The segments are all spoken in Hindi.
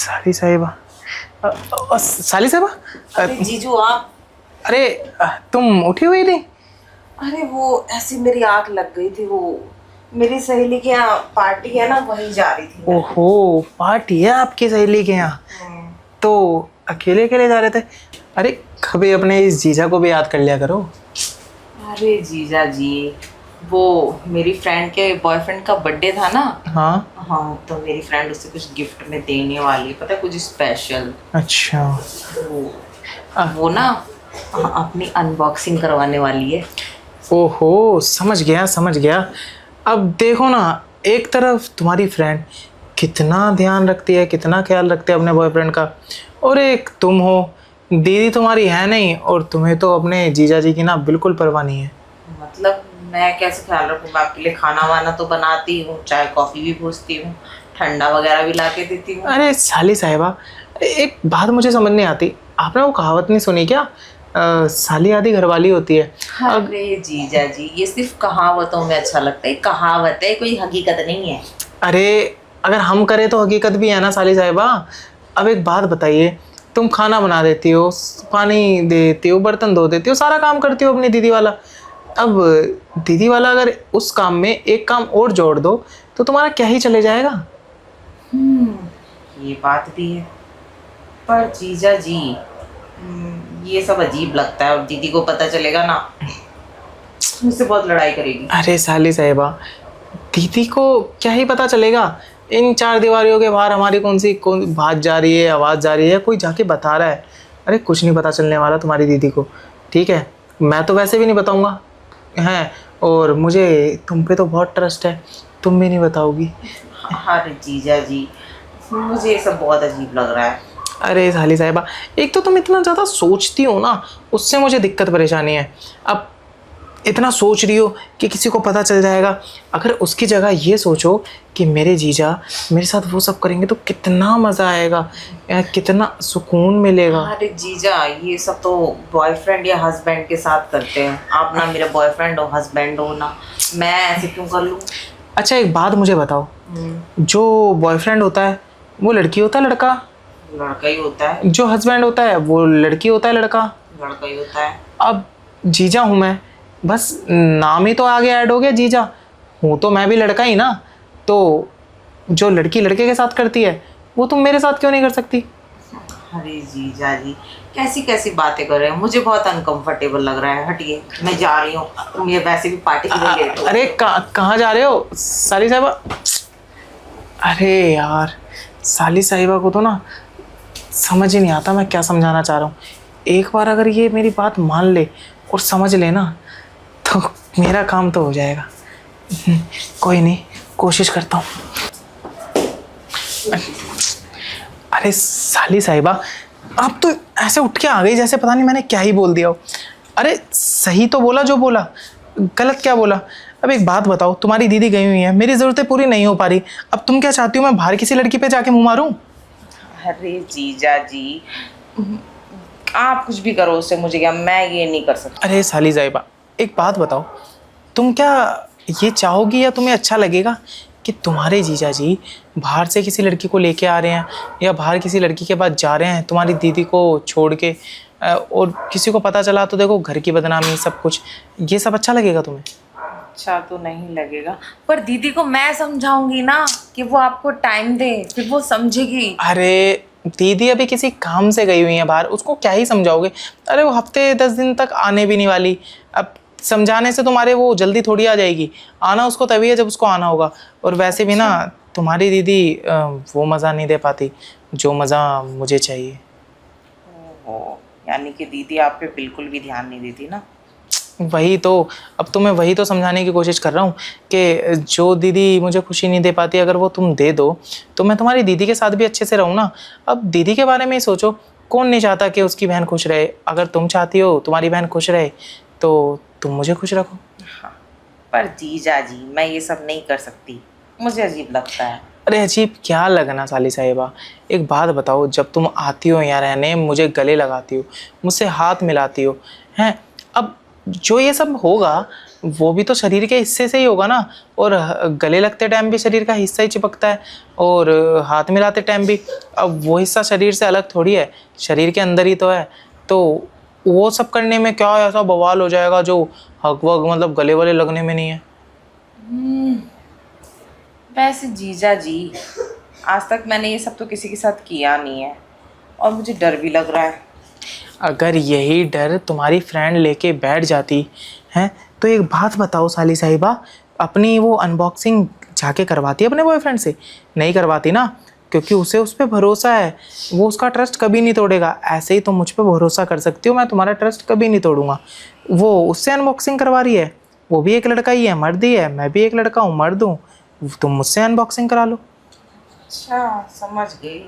साली साहिबा, साली साहिबा। अरे जीजू आप। अरे तुम उठी हुई थी? अरे वो ऐसी मेरी आंख लग गई थी, वो मेरी सहेली के यहाँ पार्टी है ना, वहीं जा रही थी। ओहो, पार्टी है आपकी सहेली के यहाँ? तो अकेले अकेले जा रहे थे? अरे कभी अपने इस जीजा को भी याद कर लिया करो। अरे जीजा जी, वो मेरी फ्रेंड के बॉयफ्रेंड का बर्थडे था ना। हाँ हाँ, तो मेरी फ्रेंड उसे कुछ गिफ्ट में देने वाली है, पता है, कुछ स्पेशल। अच्छा। वो ना अपनी अनबॉक्सिंग करवाने वाली है। ओहो, समझ गया समझ गया। अब देखो ना, एक तरफ तुम्हारी फ्रेंड कितना ध्यान रखती है, कितना ख्याल रखती है अपने बॉयफ्रेंड का, और एक तुम हो, दीदी तुम्हारी है नहीं, और तुम्हें तो अपने जीजा जी की ना बिल्कुल परवाह नहीं है। मतलब मैं कैसे ख्याल रखूँ? मैं आपके लिए खाना वाना तो बनाती हूँ, चाय कॉफी भी पूछती हूँ, ठंडा वगैरह भी ला के देती हूँ। अरे साली साहिबा, एक बात मुझे समझ नहीं आती, आपने वो कहावत नहीं सुनी क्या? साली आधी घरवाली होती है। अरे जीजा जी, ये सिर्फ कहावतों में अच्छा लगता है, कहावत है, कोई हकीकत नहीं है। अरे अगर हम करें तो हकीकत भी है ना साली साहिबा। अब एक बात बताइए, तुम खाना बना देती हो, पानी दे देती हो, बर्तन धो देती हो, सारा काम करती हो अपनी दीदी वाला। अब दीदी वाला अगर उस काम में एक काम और जोड़ दो तो तुम्हारा क्या ही चले जाएगा। ये बात भी है, पर जीजा जी ये सब अजीब लगता है, और दीदी को पता चलेगा ना, मुझसे बहुत लड़ाई करेगी। अरे साली साहिबा, दीदी को क्या ही पता चलेगा? इन चार दीवारियों के बाहर हमारी कौन बात जा रही है, आवाज़ जा रही है, कोई जाके बता रहा है? अरे कुछ नहीं पता चलने वाला तुम्हारी दीदी को, ठीक है? मैं तो वैसे भी नहीं बताऊंगा हैं, और मुझे तुम पे तो बहुत ट्रस्ट है, तुम भी नहीं बताओगी। अरे जीजा जी, मुझे ये सब बहुत अजीब लग रहा है। अरे साली साहिबा, एक तो तुम इतना ज़्यादा सोचती हो ना, उससे मुझे दिक्कत परेशानी है। अब इतना सोच रही हो कि किसी को पता चल जाएगा, अगर उसकी जगह ये सोचो कि मेरे जीजा मेरे साथ वो सब करेंगे तो कितना मज़ा आएगा, कितना सुकून मिलेगा। अरे जीजा, ये सब तो बॉयफ्रेंड या हस्बैंड के साथ करते हैं, आप ना मेरा बॉयफ्रेंड हो, हस्बैंड हो ना, मैं ऐसे क्यों कर लूँ? अच्छा एक बात मुझे बताओ, जो बॉयफ्रेंड होता है वो लड़की होता है लड़का? लड़का ही होता है। जो हस्बैंड होता है वो लड़की होता है लड़का? लड़का ही होता है। अब जीजा हूँ मैं, बस नाम ही तो आगे ऐड हो गया जीजा, हूँ तो मैं भी लड़का ही ना, तो जो लड़की लड़के के साथ करती है वो तुम मेरे साथ क्यों नहीं कर सकती? अरे जीजा जी, कैसी कैसी बातें कर रहे हैं, मुझे बहुत अनकंफर्टेबल लग रहा है, हटिए, मैं जा रही हूँ, तुम ये वैसे भी पार्टी के लिए लेट हो। अरे कहाँ जा रहे हो साली साहिबा? अरे यार, साली साहिबा को तो ना समझ ही नहीं आता मैं क्या समझाना चाह रहा हूँ। एक बार अगर ये मेरी बात मान ले और समझ ले ना, तो मेरा काम तो हो जाएगा। कोई नहीं, कोशिश करता हूँ। अरे साली साहिबा, आप तो ऐसे उठ के आ गई जैसे पता नहीं मैंने क्या ही बोल दिया हो। अरे सही तो बोला जो बोला, गलत क्या बोला? अब एक बात बताओ, तुम्हारी दीदी गई हुई है, मेरी ज़रूरतें पूरी नहीं हो पा रही, अब तुम क्या चाहती हो मैं बाहर किसी लड़की पे जाके मुँह मारूँ? अरे जीजा जी, आप कुछ भी करो उससे, मुझे क्या, मैं ये नहीं कर सकती। अरे साली साहिबा, एक बात बताओ, तुम क्या ये चाहोगी या तुम्हें अच्छा लगेगा कि तुम्हारे जीजा जी बाहर से किसी लड़की को लेके आ रहे हैं या बाहर किसी लड़की के पास जा रहे हैं तुम्हारी दीदी को छोड़ के, और किसी को पता चला तो देखो घर की बदनामी सब कुछ, ये सब अच्छा लगेगा तुम्हें? अच्छा तो नहीं लगेगा, पर दीदी को मैं समझाऊंगी ना कि वो आपको टाइम दे, फिर वो समझेगी। अरे दीदी अभी किसी काम से गई हुई है बाहर, उसको क्या ही समझाओगे? अरे वो हफ्ते 10 दिन तक आने भी नहीं वाली, अब समझाने से तुम्हारे वो जल्दी थोड़ी आ जाएगी, आना उसको तभी है जब उसको आना होगा। और वैसे भी ना तुम्हारी दीदी वो मज़ा नहीं दे पाती जो मज़ा मुझे चाहिए। ओहो, यानी कि दीदी आप पे बिल्कुल भी ध्यान नहीं देती ना। वही तो, अब तो मैं वही तो समझाने की कोशिश कर रहा हूँ कि जो दीदी मुझे खुशी नहीं दे पाती, अगर वो तुम दे दो तो मैं तुम्हारी दीदी के साथ भी अच्छे से रहूँ ना। अब दीदी के बारे में ही सोचो, कौन नहीं चाहता कि उसकी बहन खुश रहे? अगर तुम चाहती हो तुम्हारी बहन खुश रहे तो तुम मुझे खुश रखो। हाँ, पर जीजा जी मैं ये सब नहीं कर सकती, मुझे अजीब लगता है। अरे अजीब क्या लगना साली साहिबा, एक बात बताओ, जब तुम आती हो यहाँ रहने, मुझे गले लगाती हो, मुझसे हाथ मिलाती हो हैं, अब जो ये सब होगा वो भी तो शरीर के हिस्से से ही होगा ना। और गले लगते टाइम भी शरीर का हिस्सा ही चिपकता है, और हाथ मिलाते टाइम भी। अब वो हिस्सा शरीर से अलग थोड़ी है, शरीर के अंदर ही तो है। तो वो सब करने में क्या ऐसा बवाल हो जाएगा जो हक वक मतलब गले वाले लगने में नहीं है। वैसे जीजा जी, आज तक मैंने ये सब तो किसी के साथ किया नहीं है और मुझे डर भी लग रहा है। अगर यही डर तुम्हारी फ्रेंड लेके बैठ जाती है तो एक बात बताओ साली साहिबा, अपनी वो अनबॉक्सिंग जाके करवाती अपने बॉयफ्रेंड से? नहीं करवाती ना, क्योंकि उसे उस पर भरोसा है, वो उसका ट्रस्ट कभी नहीं तोड़ेगा। ऐसे ही तुम मुझ पर भरोसा कर सकती हो, मैं तुम्हारा ट्रस्ट कभी नहीं तोड़ूंगा। वो उससे अनबॉक्सिंग करवा रही है, वो भी एक लड़का ही है, मर्द ही है, मैं भी एक लड़का हूँ, मर्द हूँ। तुम मुझसे अनबॉक्सिंग करा लो। अच्छा, समझ गई।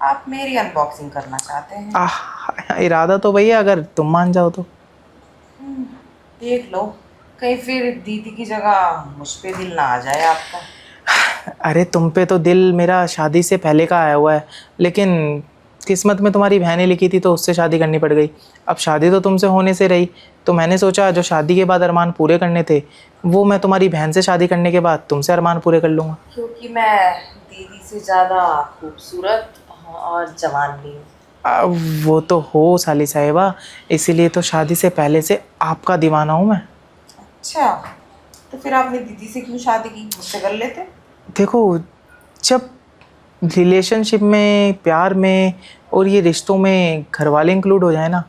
आप मेरी अनबॉक्सिंग करना चाहते हैं? इरादा तो वही है, अगर तुम मान जाओ तो। देख लो, कहीं फिर दीदी की जगह मुझ पे दिल ना आ जाए आपका। अरे तुम पे तो दिल मेरा शादी से पहले का आया हुआ है, लेकिन किस्मत में तुम्हारी बहनें लिखी थी तो उससे शादी करनी पड़ गई। अब शादी तो तुमसे होने से रही, तो मैंने सोचा जो शादी के बाद अरमान पूरे करने थे वो मैं तुम्हारी बहन से शादी करने के बाद तुमसे अरमान पूरे कर लूँगा। क्योंकि मैं दीदी से ज़्यादा खूबसूरत और जवान भी हूँ। वो तो हो साली साहिबा, इसीलिए तो शादी से पहले से आपका दीवाना हूँ मैं। अच्छा, तो फिर आपने दीदी से क्यों शादी की? मुझसे कर लेते। देखो, जब रिलेशनशिप में, प्यार में और ये रिश्तों में घर वाले इंक्लूड हो जाए ना,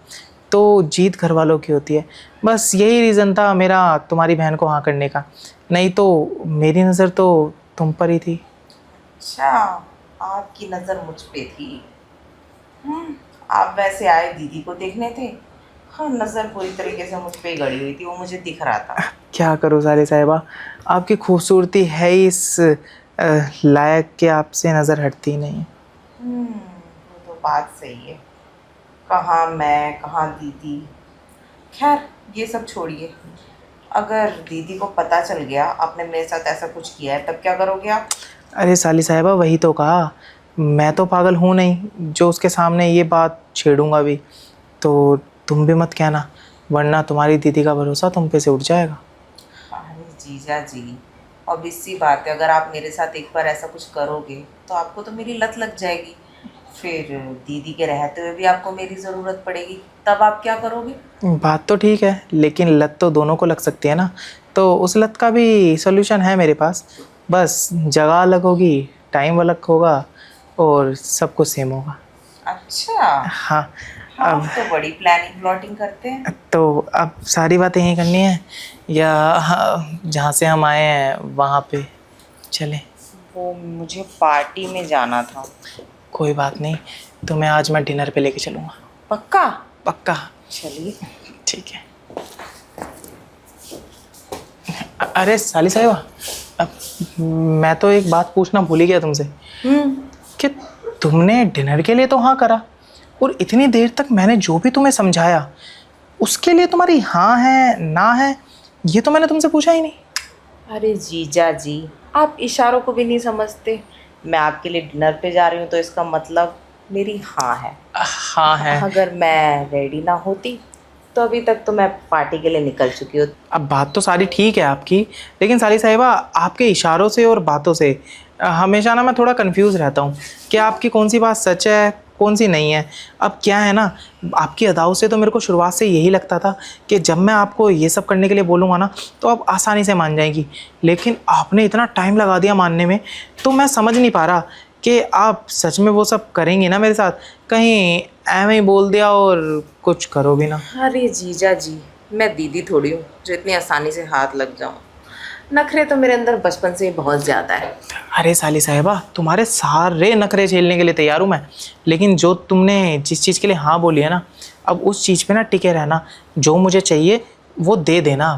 तो जीत घर वालों की होती है। बस यही रीज़न था मेरा तुम्हारी बहन को हाँ करने का, नहीं तो मेरी नज़र तो तुम पर ही थी। अच्छा, आपकी नज़र मुझ पे थी। आप वैसे आए दीदी को देखने थे। हाँ, नज़र पूरी तरीके से मुझ पे ही गड़ी हुई थी, वो मुझे दिख रहा था। क्या करूँ साले साहिबा, आपकी खूबसूरती है इस लायक कि आपसे नज़र हटती नहीं। वो तो बात सही है। कहाँ मैं, कहाँ दीदी। खैर, ये सब छोड़िए। अगर दीदी को पता चल गया आपने मेरे साथ ऐसा कुछ किया है, तब क्या करोगे आप? अरे साली साहिबा, वही तो कहा, मैं तो पागल हूँ नहीं जो उसके सामने ये बात छेड़ूंगा भी। तो तुम भी मत कहना, वरना तुम्हारी दीदी का भरोसा तुम पे से उठ जाएगा। अरे जीजा जी, ऑब्वियस सी बात है, अगर आप मेरे साथ एक बार ऐसा कुछ करोगे तो आपको तो मेरी लत लग जाएगी। फिर दीदी के रहते हुए भी आपको मेरी ज़रूरत पड़ेगी, तब आप क्या करोगे? बात तो ठीक है, लेकिन लत तो दोनों को लग सकती है ना, तो उस लत का भी सॉल्यूशन है मेरे पास। बस जगह अलग होगी, टाइम अलग होगा और सब कुछ सेम होगा। अच्छा, हाँ। आप तो बड़ी प्लानिंग प्लॉटिंग करते हैं। तो अब सारी बातें यही करनी है या जहाँ से हम आए हैं वहाँ पे चलें? वो मुझे पार्टी में जाना था। कोई बात नहीं, तुम्हें आज मैं डिनर पे लेके चलूँगा। पक्का? पक्का। चलिए। ठीक है। अरे साली साहिबा, अब मैं तो एक बात पूछना भूल ही गया तुमसे कि तुमने डिनर के लिए तो हाँ करा, और इतनी देर तक मैंने जो भी तुम्हें समझाया उसके लिए तुम्हारी हाँ है ना है ये तो मैंने तुमसे पूछा ही नहीं। अरे जीजा जी, आप इशारों को भी नहीं समझते। मैं आपके लिए डिनर पे जा रही हूँ तो इसका मतलब मेरी हाँ है। हाँ है। अगर मैं रेडी ना होती तो अभी तक तो मैं पार्टी के लिए निकल चुकी हूँ। अब बात तो सारी ठीक है आपकी, लेकिन साली साहिबा आपके इशारों से और बातों से हमेशा ना मैं थोड़ा कंफ्यूज रहता हूँ कि आपकी कौन सी बात सच है कौन सी नहीं है। अब क्या है ना, आपकी अदाओं से तो मेरे को शुरुआत से यही लगता था कि जब मैं आपको ये सब करने के लिए बोलूँगा ना तो आप आसानी से मान जाएंगी, लेकिन आपने इतना टाइम लगा दिया मानने में, तो मैं समझ नहीं पा रहा कि आप सच में वो सब करेंगी ना मेरे साथ, कहीं ऐਵੇਂ ही बोल दिया और कुछ करो भी ना। अरे जीजा जी, मैं दीदी थोड़ी हूँ जो इतनी आसानी से हाथ लग जाऊँ। नखरे तो मेरे अंदर बचपन से ही बहुत ज़्यादा है। अरे साली साहिबा, तुम्हारे सारे नखरे झेलने के लिए तैयार हूँ मैं, लेकिन जो तुमने जिस चीज़ के लिए हाँ बोली है ना, अब उस चीज़ पे ना टिके रहना, जो मुझे चाहिए वो दे देना।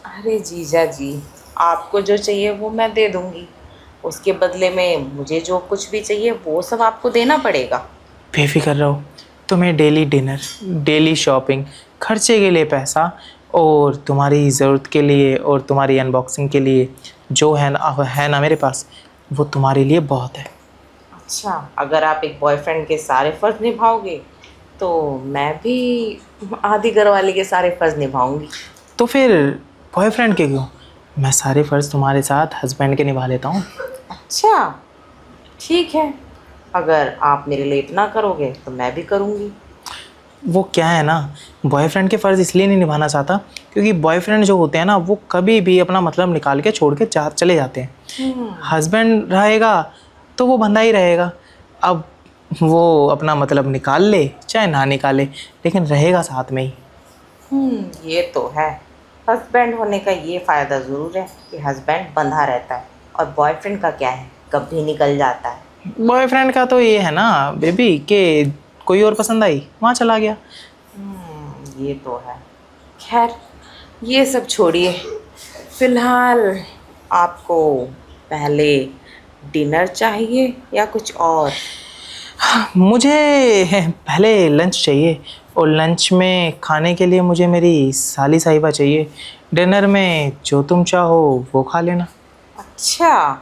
अरे जीजा जी, आपको जो चाहिए वो मैं दे दूँगी, उसके बदले में मुझे जो कुछ भी चाहिए वो सब आपको देना पड़ेगा। बेफिक्र रहो, तुम्हें डेली डिनर, डेली शॉपिंग, खर्चे के लिए पैसा, और तुम्हारी ज़रूरत के लिए और तुम्हारी अनबॉक्सिंग के लिए जो है ना मेरे पास, वो तुम्हारे लिए बहुत है। अच्छा, अगर आप एक बॉयफ्रेंड के सारे फ़र्ज़ निभाओगे तो मैं भी आधी घरवाली के सारे फ़र्ज़ निभाऊंगी। तो फिर बॉयफ्रेंड के क्यों, मैं सारे फ़र्ज़ तुम्हारे साथ हस्बैंड के निभा लेता हूँ। अच्छा ठीक है, अगर आप मेरे लिए इतना करोगे तो मैं भी करूँगी। वो क्या है ना, बॉयफ्रेंड के फ़र्ज़ इसलिए नहीं निभाना चाहता क्योंकि बॉयफ्रेंड जो होते हैं ना वो कभी भी अपना मतलब निकाल के छोड़ के चले जाते हैं। हस्बैंड रहेगा तो वो बंधा ही रहेगा। अब वो अपना मतलब निकाल ले चाहे ना निकाले, लेकिन रहेगा साथ में ही। ये तो है, हस्बैंड होने का ये फ़ायदा ज़रूर है कि हस्बैंड बंधा रहता है, और बॉयफ्रेंड का क्या है, कभी निकल जाता है। बॉयफ्रेंड का तो ये है ना बेबी कि कोई और पसंद आई वहाँ चला गया। ये तो है। खैर ये सब छोड़िए, फ़िलहाल आपको पहले डिनर चाहिए या कुछ और? मुझे पहले लंच चाहिए, और लंच में खाने के लिए मुझे मेरी साली साहिबा चाहिए। डिनर में जो तुम चाहो वो खा लेना। अच्छा,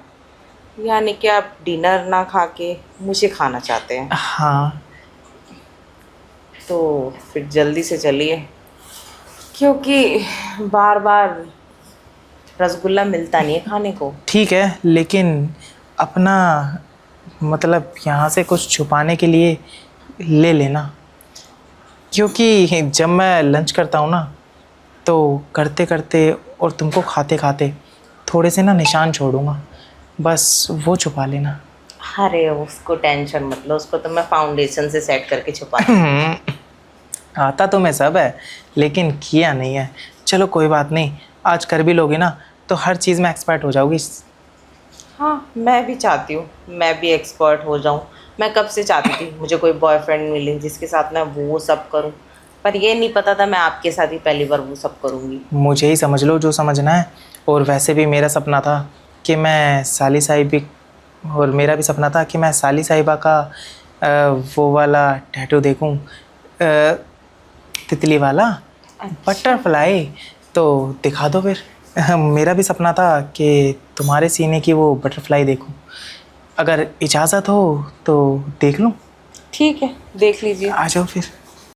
यानी कि आप डिनर ना खा के मुझे खाना चाहते हैं? हाँ। तो फिर जल्दी से चलिए, क्योंकि बार बार रसगुल्ला मिलता नहीं है खाने को। ठीक है, लेकिन अपना मतलब यहाँ से कुछ छुपाने के लिए ले लेना, क्योंकि जब मैं लंच करता हूँ ना तो करते करते और तुमको खाते खाते थोड़े से ना निशान छोड़ूंगा, बस वो छुपा लेना। अरे उसको टेंशन मत लो, उसको तो मैं फाउंडेशन से सेट करके छुपा। आता तो मैं सब है लेकिन किया नहीं है। चलो कोई बात नहीं, आज कर भी लोगे ना तो हर चीज़ में एक्सपर्ट हो जाओगी। हाँ मैं भी चाहती हूँ मैं भी एक्सपर्ट हो जाऊँ। मैं कब से चाहती थी मुझे कोई बॉयफ्रेंड मिले जिसके साथ मैं वो सब करूँ, पर ये नहीं पता था मैं आपके साथ ही पहली बार वो सब करूँगी। मुझे ही समझ लो जो समझना है। और वैसे भी मेरा सपना था कि मैं साली साहिबी, और मेरा भी सपना था कि मैं साली साहिबा का वो वाला टैटू देखूं, तितली वाला बटरफ्लाई। तो दिखा दो फिर। मेरा भी सपना था कि तुम्हारे सीने की वो बटरफ्लाई देखूं। अगर इजाज़त हो तो देख लूं। ठीक है देख लीजिए। आ जाओ फिर।